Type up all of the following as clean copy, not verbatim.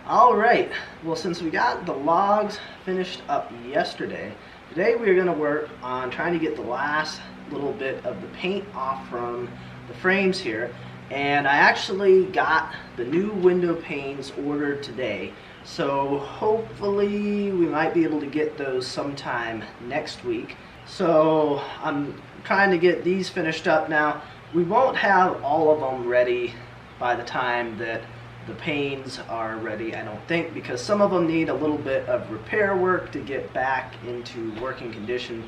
All right, well, since we got the logs finished up yesterday, today we're going to work on trying to get the last little bit of the paint off from the frames here. And I actually got the new window panes ordered today, so hopefully we might be able to get those sometime next week. So I'm trying to get these finished up now. We won't have all of them ready by the time that the panes are ready, I don't think, because some of them need a little bit of repair work to get back into working condition.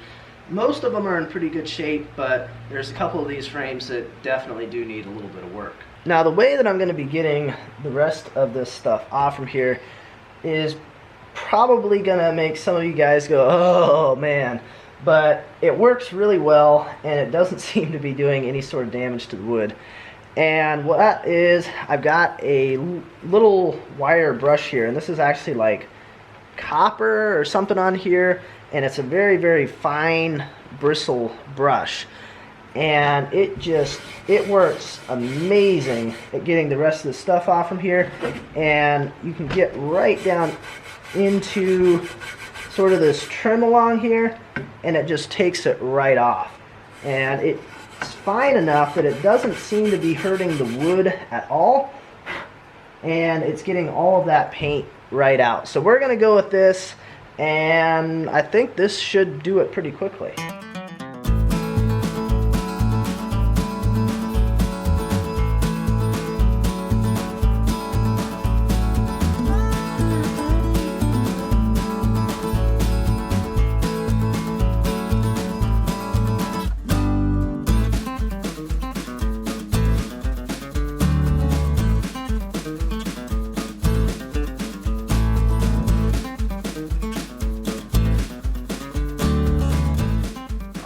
Most of them are in pretty good shape, but there's a couple of these frames that definitely do need a little bit of work. Now, the way that I'm going to be getting the rest of this stuff off from here is probably going to make some of you guys go, oh man, but it works really well and it doesn't seem to be doing any sort of damage to the wood. And what that is, I've got a little wire brush here, and this is actually like copper or something on here, and it's a very, very fine bristle brush, and it works amazing at getting the rest of the stuff off from here. And you can get right down into sort of this trim along here, and it just takes it right off, and it's fine enough that it doesn't seem to be hurting the wood at all, and it's getting all of that paint right out. So we're gonna go with this, and I think this should do it pretty quickly.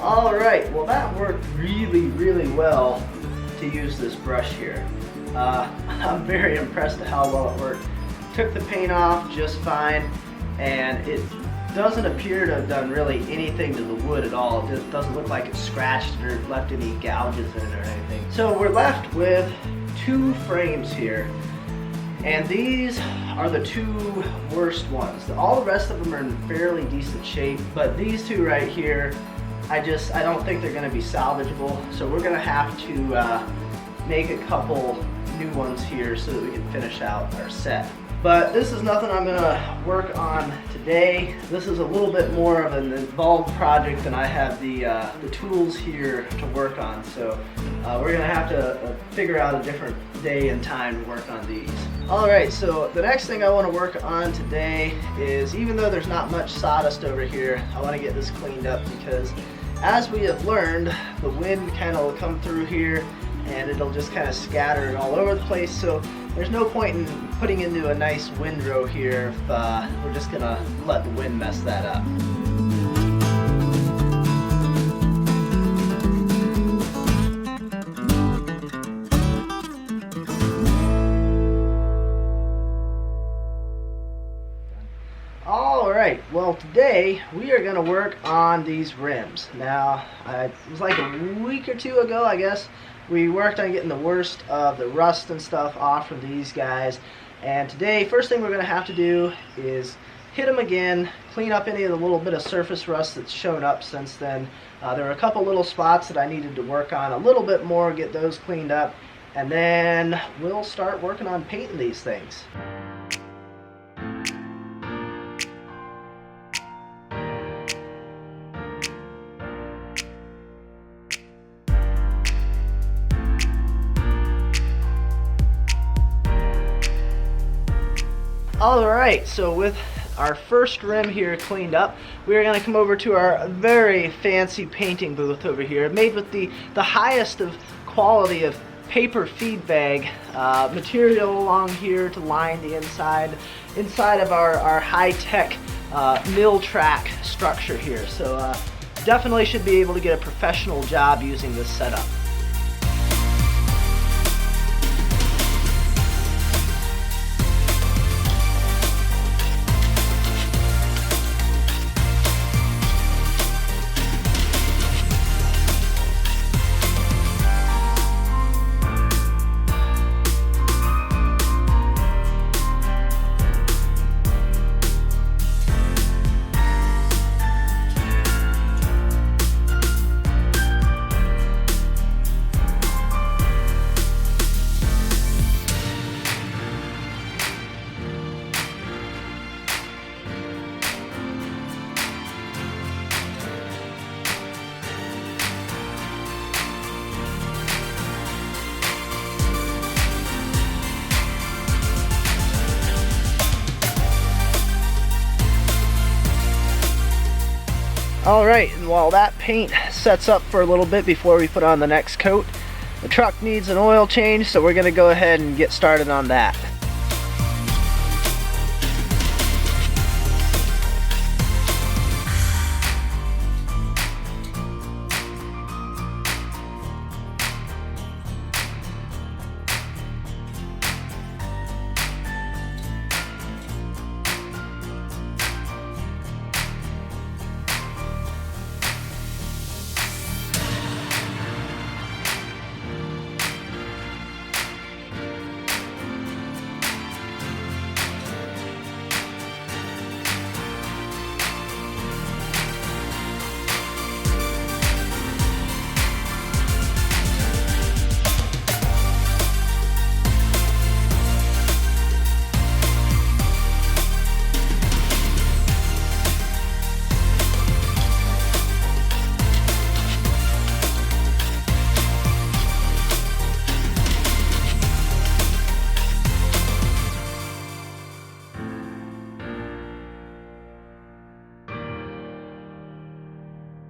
Alright, well that worked really well to use this brush here. I'm very impressed at how well it worked. Took the paint off just fine, and it doesn't appear to have done really anything to the wood at all. It just doesn't look like it scratched or left any gouges in it or anything. So we're left with two frames here, and these are the two worst ones. All the rest of them are in fairly decent shape, but these two right here, I don't think they're going to be salvageable, so we're going to have to make a couple new ones here so that we can finish out our set. But this is nothing I'm going to work on today. This is a little bit more of an involved project, and I have the tools here to work on, so we're going to have to figure out a different day and time to work on these. Alright, so the next thing I want to work on today is, even though there's not much sawdust over here, I want to get this cleaned up, because as we have learned, the wind kind of will come through here and it'll just kind of scatter it all over the place, so there's no point in putting into a nice windrow here if we're just going to let the wind mess that up. Alright, well today we are going to work on these rims. Now, it was like a week or two ago, I guess, we worked on getting the worst of the rust and stuff off from these guys. And today, first thing we're going to have to do is hit them again, clean up any of the little bit of surface rust that's shown up since then. There were a couple little spots that I needed to work on a little bit more, get those cleaned up, and then we'll start working on painting these things. Alright, so with our first rim here cleaned up, we are going to come over to our very fancy painting booth over here, made with the highest of quality of paper feed bag material along here to line the inside of our high-tech mill track structure here. So definitely should be able to get a professional job using this setup. All right, and while that paint sets up for a little bit before we put on the next coat, the truck needs an oil change, so we're gonna go ahead and get started on that.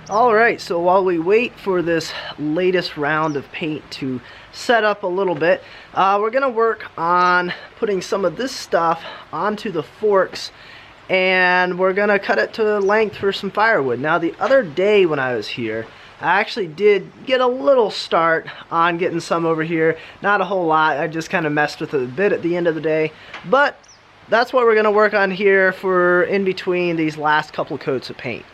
Alright, so while we wait for this latest round of paint to set up a little bit, we're going to work on putting some of this stuff onto the forks, and we're going to cut it to length for some firewood. Now, the other day when I was here, I actually did get a little start on getting some over here. Not a whole lot, I just kind of messed with it a bit at the end of the day, but that's what we're going to work on here for in between these last couple coats of paint.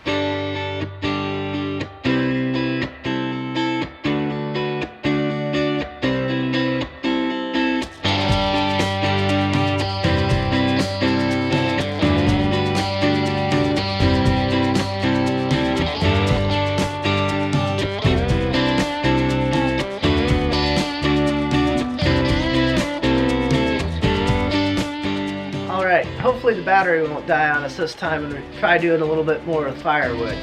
Hopefully the battery won't die on us this time, and we'll try doing a little bit more with firewood.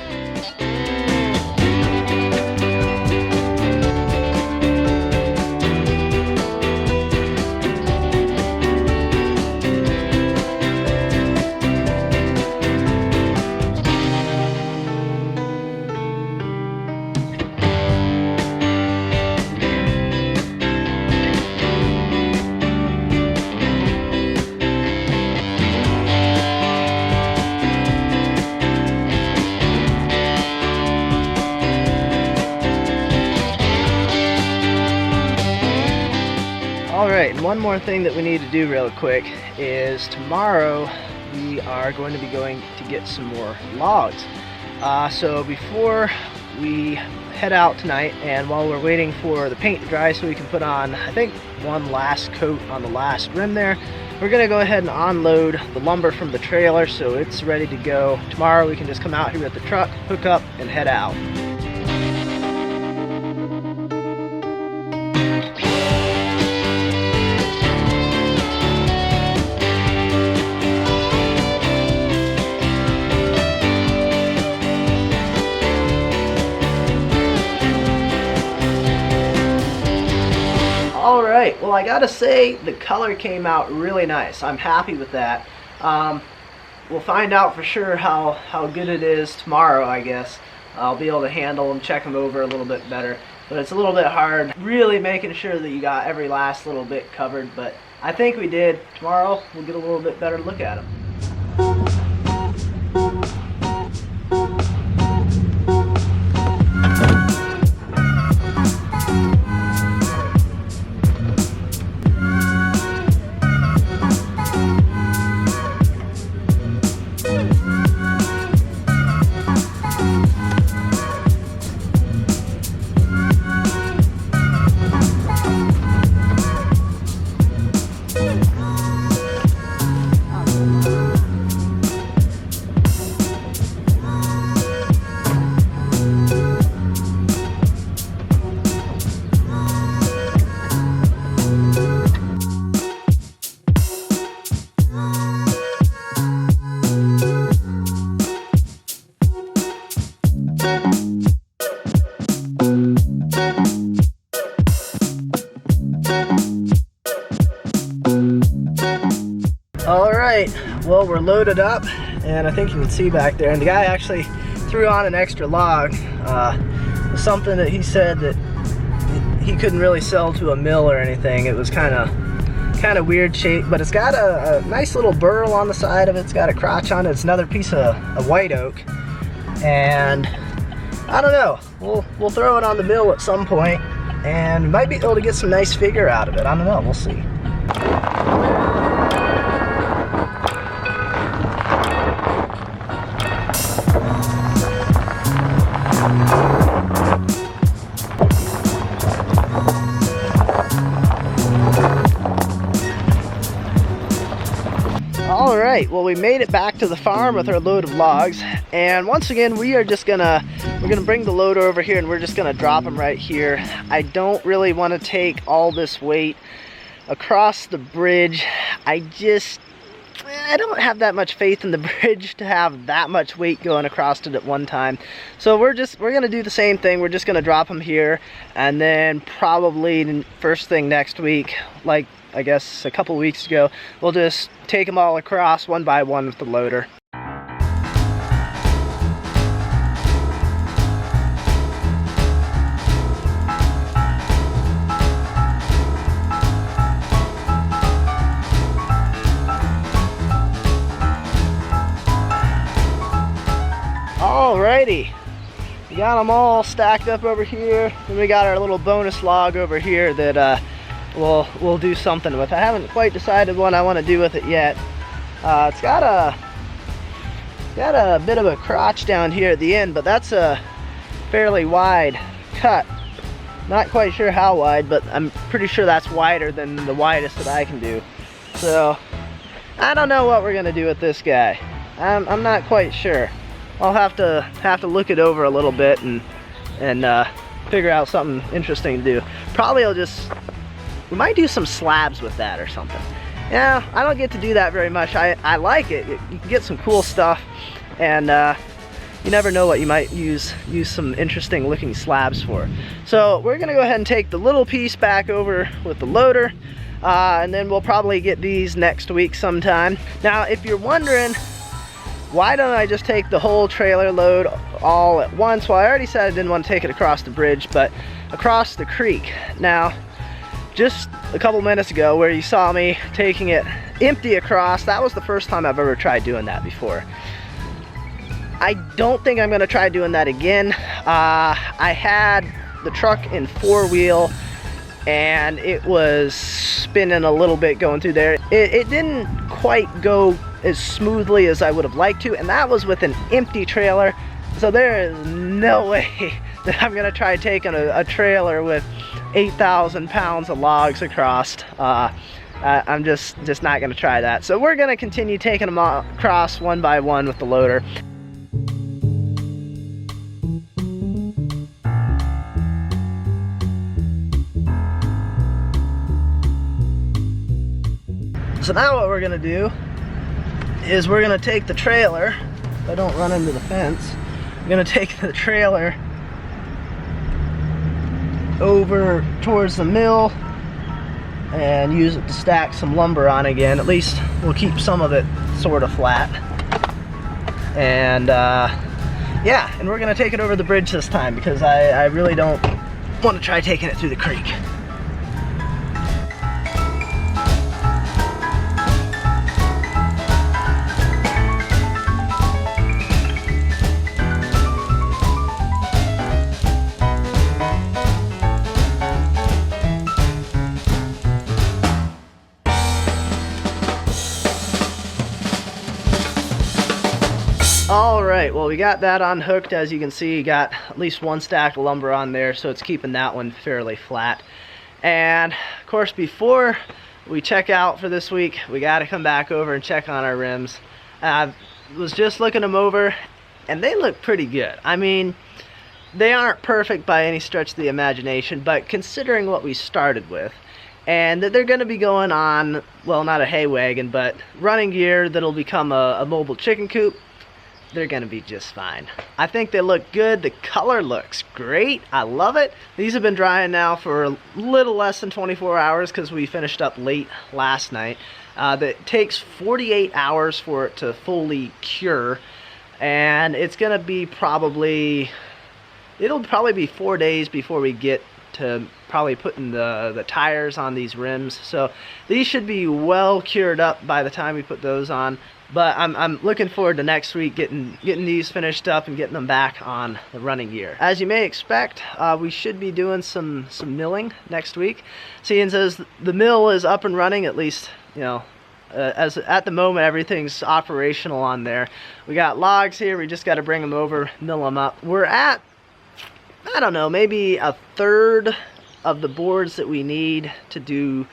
Alright, and one more thing that we need to do real quick is tomorrow we are going to be going to get some more logs. So before we head out tonight, and while we're waiting for the paint to dry so we can put on, I think, one last coat on the last rim there, we're going to go ahead and unload the lumber from the trailer so it's ready to go. Tomorrow we can just come out here with the truck, hook up, and head out. Alright, well, I gotta say the color came out really nice. I'm happy with that. We'll find out for sure how good it is tomorrow, I guess. I'll be able to handle them, check them over a little bit better. But it's a little bit hard really making sure that you got every last little bit covered. But I think we did. Tomorrow we'll get a little bit better look at them. Alright, well, we're loaded up, and I think you can see back there, and the guy actually threw on an extra log. Something that he said that he couldn't really sell to a mill or anything. It was kind of weird shape, but it's got a nice little burl on the side of it. It's got a crotch on it. It's another piece of white oak, and I don't know. We'll throw it on the mill at some point, and might be able to get some nice figure out of it. I don't know. We'll see. Alright, well, we made it back to the farm with our load of logs, and once again we're gonna bring the loader over here, and we're just gonna drop them right here. I don't really want to take all this weight across the bridge. I don't have that much faith in the bridge to have that much weight going across it at one time. So we're gonna do the same thing. We're just gonna drop them here, and then probably first thing next week, like I guess a couple weeks ago, we'll just take them all across one by one with the loader. Alrighty, we got them all stacked up over here, and we got our little bonus log over here that we'll do something with. I haven't quite decided what I want to do with it yet. It's got a bit of a crotch down here at the end, but that's a fairly wide cut. Not quite sure how wide, but I'm pretty sure that's wider than the widest that I can do. So I don't know what we're gonna do with this guy. I'm not quite sure. I'll have to look it over a little bit and figure out something interesting to do. Probably we might do some slabs with that or something. Yeah, I don't get to do that very much. I like it. You can get some cool stuff, and you never know what you might use some interesting looking slabs for. So we're gonna go ahead and take the little piece back over with the loader, and then we'll probably get these next week sometime. Now, if you're wondering, why don't I just take the whole trailer load all at once? Well, I already said I didn't want to take it across the bridge, but across the creek. Now, just a couple minutes ago, where you saw me taking it empty across, that was the first time I've ever tried doing that before. I don't think I'm gonna try doing that again. I had the truck in 4-wheel, and it was spinning a little bit going through there. It didn't quite go as smoothly as I would have liked to, and that was with an empty trailer. So there is no way that I'm gonna try taking a trailer with 8,000 pounds of logs across. I'm just not gonna try that. So we're gonna continue taking them across one by one with the loader. So now what we're gonna do is we're gonna take the trailer, if I don't run into the fence, I'm gonna take the trailer over towards the mill and use it to stack some lumber on again. At least we'll keep some of it sort of flat. And yeah, and we're gonna take it over the bridge this time, because I really don't want to try taking it through the creek. Alright, well, we got that unhooked. As you can see, you got at least one stack of lumber on there, so it's keeping that one fairly flat. And of course, before we check out for this week, we got to come back over and check on our rims. I was just looking them over, and they look pretty good. I mean, they aren't perfect by any stretch of the imagination, but considering what we started with, and that they're going to be going on, well, not a hay wagon, but running gear that'll become a mobile chicken coop, they're gonna be just fine. I think they look good. The color looks great. I love it. These have been drying now for a little less than 24 hours because we finished up late last night. That takes 48 hours for it to fully cure. and it's gonna be it'll probably be 4 days before we get to probably putting the tires on these rims. So these should be well cured up by the time we put those on. But I'm looking forward to next week getting these finished up and getting them back on the running gear. As you may expect, we should be doing some milling next week. Seeing as the mill is up and running, at least, you know, as at the moment everything's operational on there. We got logs here, we just got to bring them over, mill them up. We're at, I don't know, maybe a third of the boards that we need to do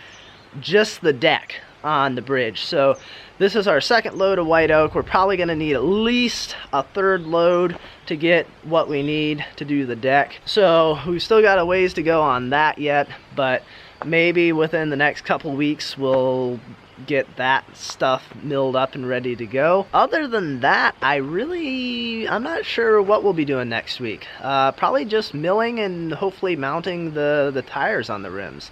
just the deck on the bridge. So this is our second load of white oak. We're probably going to need at least a third load to get what we need to do the deck. So we've still got a ways to go on that yet, but maybe within the next couple weeks we'll get that stuff milled up and ready to go. Other than that, I'm not sure what we'll be doing next week. Probably just milling and hopefully mounting the tires on the rims.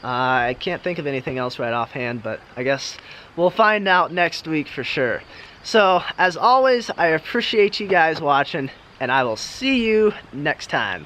I can't think of anything else right offhand, but I guess we'll find out next week for sure. So, as always, I appreciate you guys watching, and I will see you next time.